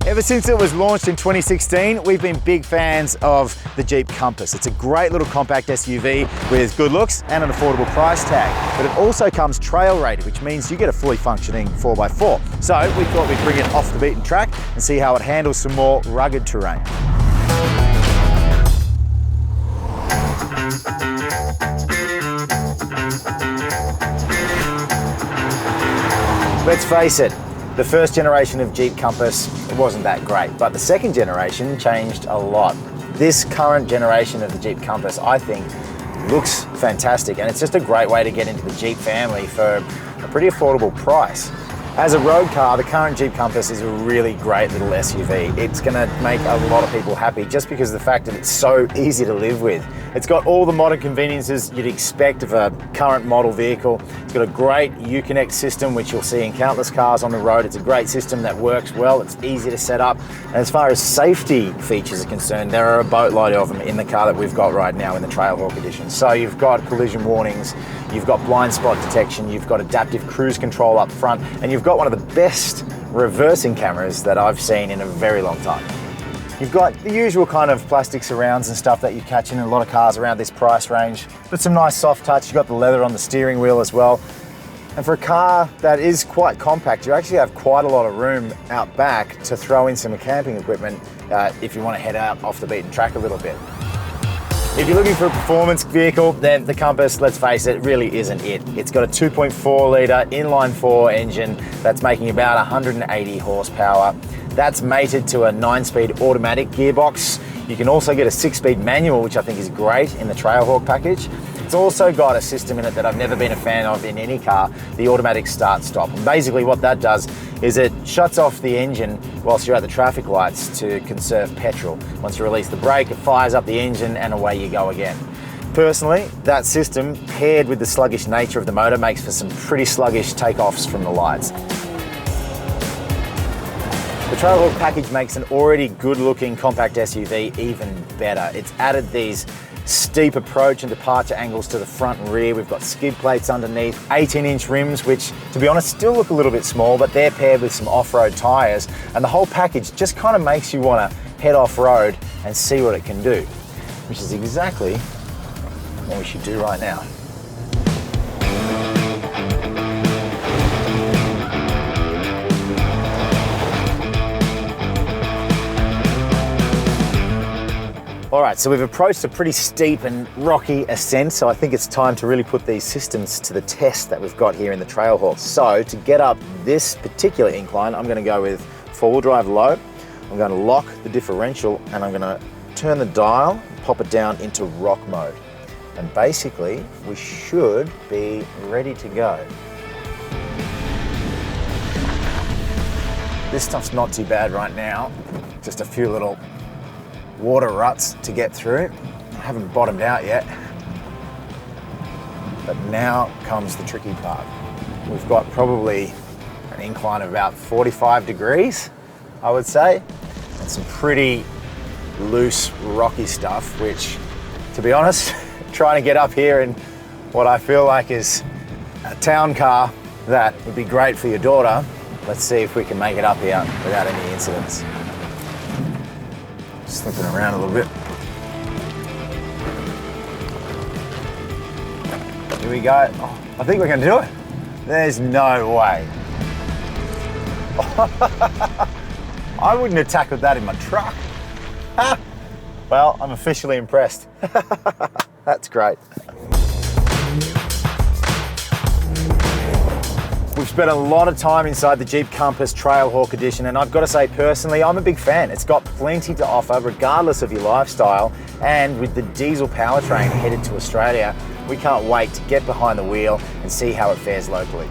Ever since it was launched in 2016, we've been big fans of the Jeep Compass. It's a great little compact SUV with good looks and an affordable price tag. But it also comes trail rated, which means you get a fully functioning 4x4. So we thought we'd bring it off the beaten track and see how it handles some more rugged terrain. Let's face it, the first generation of Jeep Compass wasn't that great, but the second generation changed a lot. This current generation of the Jeep Compass, I think, looks fantastic, and it's just a great way to get into the Jeep family for a pretty affordable price. As a road car, the current Jeep Compass is a really great little SUV. It's gonna make a lot of people happy just because of the fact that it's so easy to live with. It's got all the modern conveniences you'd expect of a current model vehicle. It's got a great Uconnect system, which you'll see in countless cars on the road. It's a great system that works well. It's easy to set up. And as far as safety features are concerned, there are a boatload of them in the car that we've got right now in the Trailhawk edition. So you've got collision warnings, you've got blind spot detection, you've got adaptive cruise control up front, and you've got one of the best reversing cameras that I've seen in a very long time. You've got the usual kind of plastic surrounds and stuff that you catch in a lot of cars around this price range, but some nice soft touch. You've got the leather on the steering wheel as well. And for a car that is quite compact, you actually have quite a lot of room out back to throw in some camping equipment if you want to head out off the beaten track a little bit. If you're looking for a performance vehicle, then the Compass, let's face it, really isn't it. It's got a 2.4 litre inline-4 engine that's making about 180 horsepower. That's mated to a 9-speed automatic gearbox. You can also get a 6-speed manual, which I think is great in the Trailhawk package. It's also got a system in it that I've never been a fan of in any car, the automatic start-stop. And basically what that does is it shuts off the engine whilst you're at the traffic lights to conserve petrol. Once you release the brake, it fires up the engine and away you go again. Personally, that system, paired with the sluggish nature of the motor, makes for some pretty sluggish takeoffs from the lights. The Trailhawk package makes an already good-looking compact SUV even better. It's added these steep approach and departure angles to the front and rear. We've got skid plates underneath, 18-inch rims, which, to be honest, still look a little bit small, but they're paired with some off-road tyres, and the whole package just kind of makes you want to head off-road and see what it can do, which is exactly what we should do right now. All right, so we've approached a pretty steep and rocky ascent, so I think it's time to really put these systems to the test that we've got here in the Trailhawk. So to get up this particular incline, I'm gonna go with four-wheel drive low. I'm gonna lock the differential and I'm gonna turn the dial, pop it down into rock mode. And basically, we should be ready to go. This stuff's not too bad right now. Just a few little water ruts to get through. I haven't bottomed out yet. But now comes the tricky part. We've got probably an incline of about 45 degrees, I would say, and some pretty loose, rocky stuff, which, to be honest, trying to get up here in what I feel like is a town car that would be great for your daughter. Let's see if we can make it up here without any incidents. Slipping around a little bit. Here we go. Oh, I think we're going to do it. There's no way. I wouldn't have tackled that in my truck. Well, I'm officially impressed. That's great. We've spent a lot of time inside the Jeep Compass Trailhawk edition, and I've got to say personally, I'm a big fan. It's got plenty to offer regardless of your lifestyle, and with the diesel powertrain headed to Australia, we can't wait to get behind the wheel and see how it fares locally.